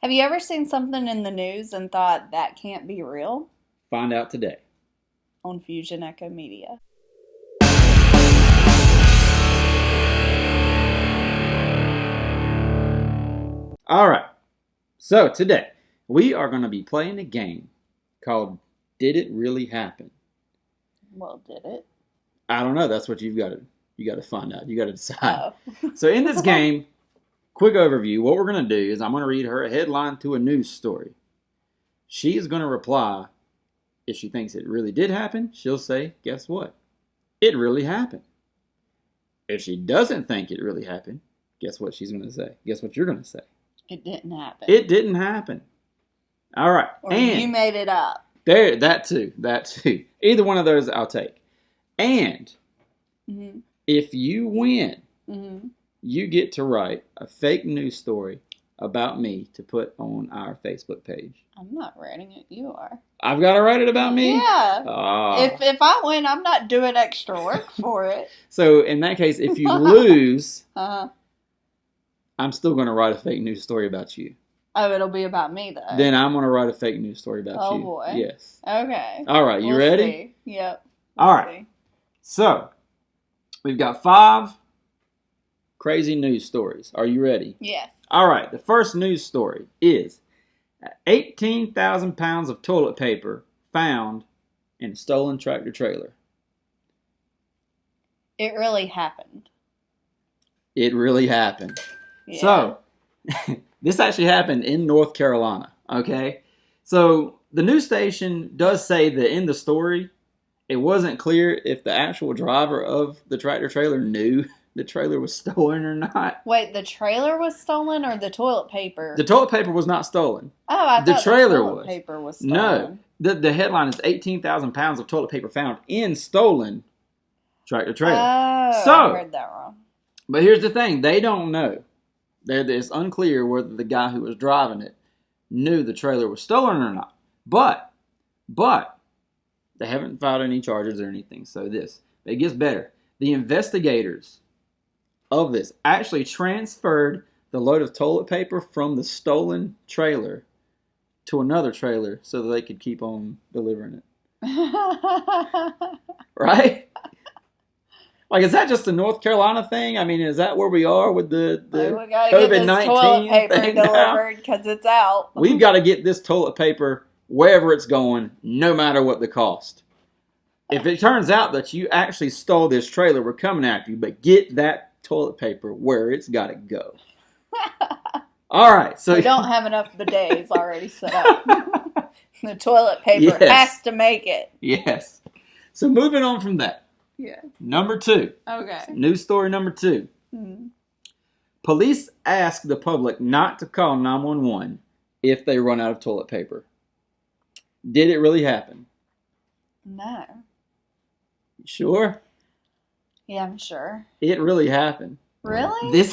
Have you ever seen something in the news and thought that can't be real? Find out today. On Fusion Echo Media. All right. So today we are going to be playing a game called Did It Really Happen? Well, did it? I don't know. That's what you got to find out. You got to decide. Oh. So in this game, quick overview, what we're going to do is I'm going to read her a headline to a news story. She is going to reply. If she thinks it really did happen, she'll say, guess what? It really happened. If she doesn't think it really happened, guess what she's going to say? Guess what you're going to say? It didn't happen. It didn't happen. All right. Or and you made it up. There, that too. Either one of those I'll take. And if you win, you get to write a fake news story about me to put on our Facebook page. I'm not writing it. You are. I've got to write it about me? Yeah. Oh. If I win, I'm not doing extra work for it. So in that case, if you lose, I'm still going to write a fake news story about you. Oh, it'll be about me though. Then I'm going to write a fake news story about you. Oh boy. Yes. Okay. All right. You ready? See. Yep. All right. So we've got 5 crazy news stories. Are you ready? Yes. All right. The first news story is 18,000 pounds of toilet paper found in a stolen tractor trailer. It really happened. It really happened. Yeah. So, this actually happened in North Carolina, okay? So, the news station does say that in the story, it wasn't clear if the actual driver of the tractor trailer knew the trailer was stolen or not. Wait, the trailer was stolen or the toilet paper? The toilet paper was not stolen. Oh, I thought the trailer the toilet was. paper was stolen. No, the headline is 18,000 pounds of toilet paper found in stolen tractor trailer. Oh, so, I heard that wrong. But here's the thing. They don't know. It's unclear whether the guy who was driving it knew the trailer was stolen or not. But they haven't filed any charges or anything. So it gets better. The investigators of this actually transferred the load of toilet paper from the stolen trailer to another trailer so that they could keep on delivering it. Right? Like, is that just a North Carolina thing? I mean, is that where we are with the COVID-19 toilet paper thing delivered because it's out? We've got to get this toilet paper wherever it's going, no matter what the cost. If it turns out that you actually stole this trailer, we're coming after you, but get that toilet paper where it's got to go. All right. So we don't have enough bidets already set up. The toilet paper has to make it. Yes. So moving on from that. Yeah. Number 2. Okay. News story number 2. Police ask the public not to call 911 if they run out of toilet paper. Did it really happen? No. You sure? Yeah, I'm sure. It really happened. Really?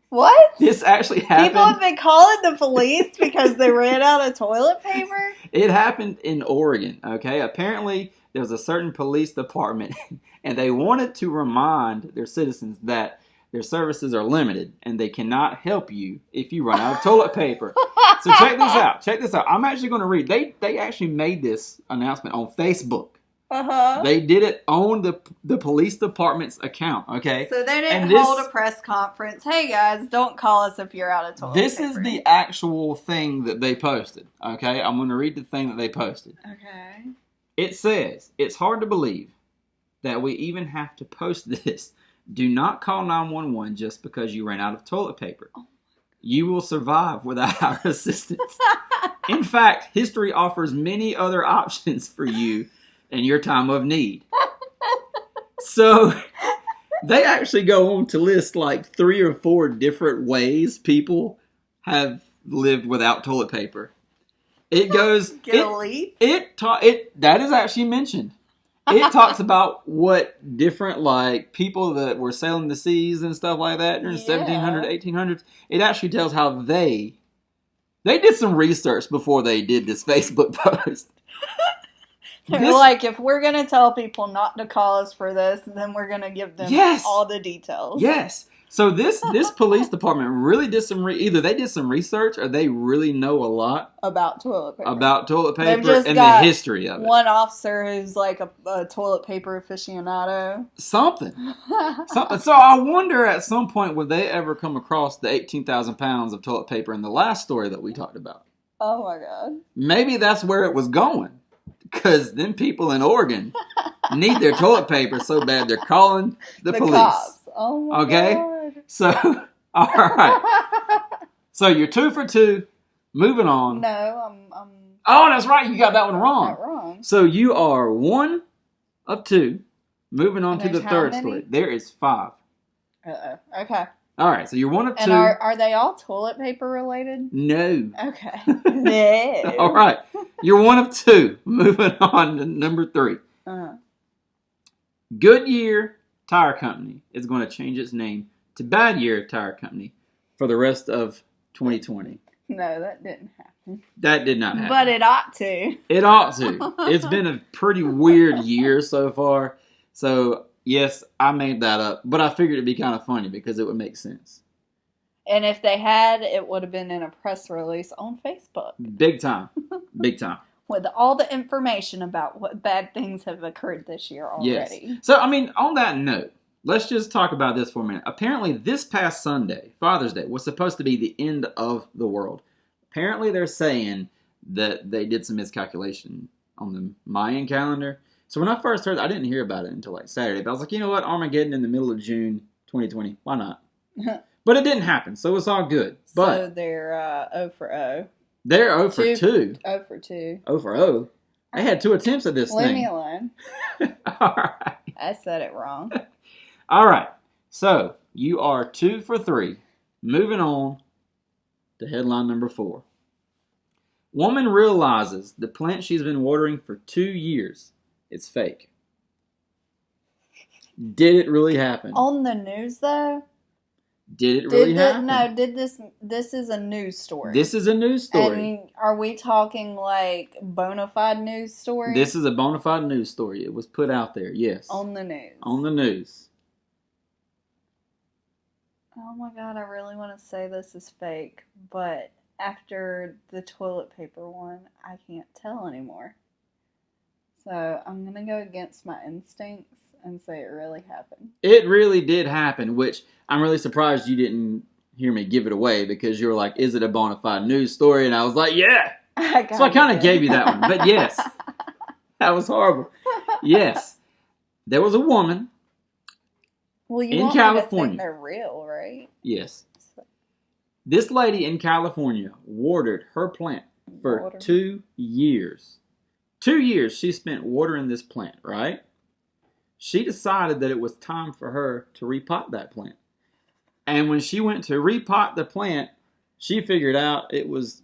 What? This actually happened. People have been calling the police because they ran out of toilet paper? It happened in Oregon, okay? Apparently, there was a certain police department, and they wanted to remind their citizens that their services are limited, and they cannot help you if you run out of toilet paper. So check this out. I'm actually going to read. They actually made this announcement on Facebook. They did it on the police department's account, okay? So they didn't hold a press conference. Hey guys, don't call us if you're out of toilet paper. This is the actual thing that they posted, okay? I'm going to read the thing that they posted. Okay. It says, it's hard to believe that we even have to post this. Do not call 911 just because you ran out of toilet paper. You will survive without our assistance. In fact, history offers many other options for you in your time of need. So, they actually go on to list like 3 or 4 different ways people have lived without toilet paper. It goes... that is actually mentioned. It talks about what different, like, people that were sailing the seas and stuff like that during 1700s, 1800s. It actually tells how they did some research before they did this Facebook post. They're like, if we're going to tell people not to call us for this, then we're going to give them all the details. Yes. So this police department really did some either they did some research or they really know a lot about toilet paper. About toilet They've paper just and got the history of it. One officer who's like a toilet paper aficionado. Something. So I wonder at some point would they ever come across the 18,000 pounds of toilet paper in the last story that we talked about. Oh my god. Maybe that's where it was going. Because them people in Oregon need their toilet paper so bad they're calling the police. Cops. Oh my god. So, all right. So you're 2 for 2. Moving on. No, I'm. Oh, that's right. You got that one wrong. Not wrong. So you are 1 of 2. Moving on to the third story. There is 5. Uh-oh. Okay. All right. So you're 1 of 2. And are they all toilet paper related? No. Okay. No. All right. You're 1 of 2. Moving on to number 3. Uh-huh. Goodyear Tire Company is going to change its name to Badyear Tire Company for the rest of 2020. No, that didn't happen. That did not happen. But it ought to. It ought to. It's been a pretty weird year so far. So, yes, I made that up. But I figured it'd be kind of funny because it would make sense. And if they had, it would have been in a press release on Facebook. Big time. Big time. With all the information about what bad things have occurred this year already. Yes. So, I mean, on that note, let's just talk about this for a minute. Apparently, this past Sunday, Father's Day, was supposed to be the end of the world. Apparently, they're saying that they did some miscalculation on the Mayan calendar. So when I first heard, I didn't hear about it until like Saturday. But I was like, you know what? Armageddon in the middle of June 2020. Why not? But it didn't happen, so it's all good. But so they're 0 for 0. They're 0 for 2. 0 for 2. 0 for 0. They had 2 attempts at this Leave thing. me alone. All right. I said it wrong. All right. So you are 2 for 3. Moving on to headline number 4. Woman realizes the plant she's been watering for 2 years is fake. Did it really happen? On the news, though? Did it really happen? No, this is a news story. This is a news story. And are we talking like bona fide news story? This is a bona fide news story. It was put out there, yes. On the news. On the news. Oh my god, I really want to say this is fake, but after the toilet paper one, I can't tell anymore. So I'm going to go against my instincts and say it really happened. It really did happen, which I'm really surprised you didn't hear me give it away because you were like, is it a bona fide news story? And I was like, yeah. So I kind of gave you that one. But yes, that was horrible. Yes. There was a woman in California. Me to think they're real, right? Yes. This lady in California watered her plant for 2 years. 2 years she spent watering this plant, right? She decided that it was time for her to repot that plant. And when she went to repot the plant, she figured out it was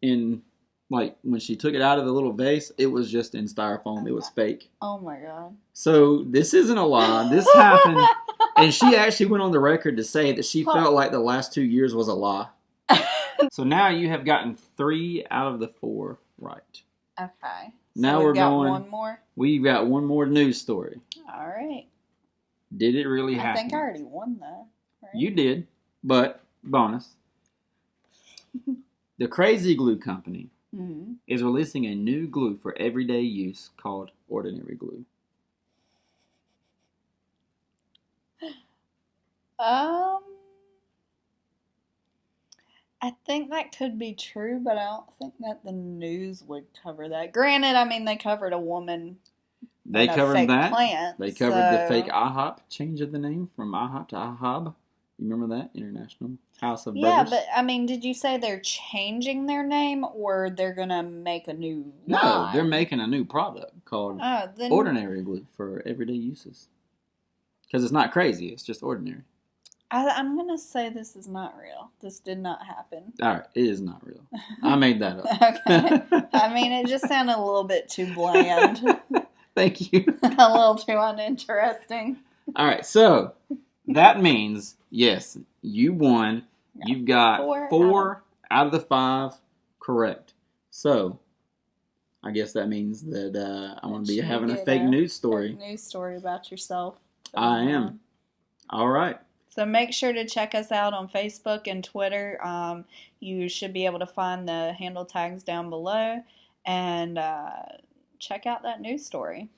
in, like, when she took it out of the little vase, it was just in styrofoam. It was fake. Oh my god. So this isn't a lie. This happened. And she actually went on the record to say that she felt like the last 2 years was a lie. So now you have gotten 3 out of the 4 right. Okay. Now so we're going. One more? We've got one more news story. All right. Did it really happen? I think I already won that. Right? You did, but bonus. The Crazy Glue Company is releasing a new glue for everyday use called Ordinary Glue. I think that could be true, but I don't think that the news would cover that. Granted, I mean, they covered a woman. They covered that. Plant, they covered the fake IHOP change of the name from IHOP to IHOB. You remember that? International House of Burgers. Yeah, but I mean, did you say they're changing their name or they're going to make a new line? No, they're making a new product called Ordinary Glue for everyday uses. Because it's not crazy, it's just ordinary. I'm going to say this is not real. This did not happen. All right, it is not real. I made that up. Okay. I mean, it just sounded a little bit too bland. Thank you. A little too uninteresting. All right, so that means, yes, you won. You've got 4 out of the 5 correct. So, I guess that means that I'm going to be having a fake news story. Fake news story about yourself. I am. All right. So make sure to check us out on Facebook and Twitter. You should be able to find the handle tags down below, and check out that news story.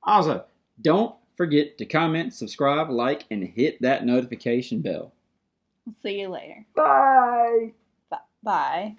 Also, don't forget to comment, subscribe, like, and hit that notification bell. See you later. Bye. Bye.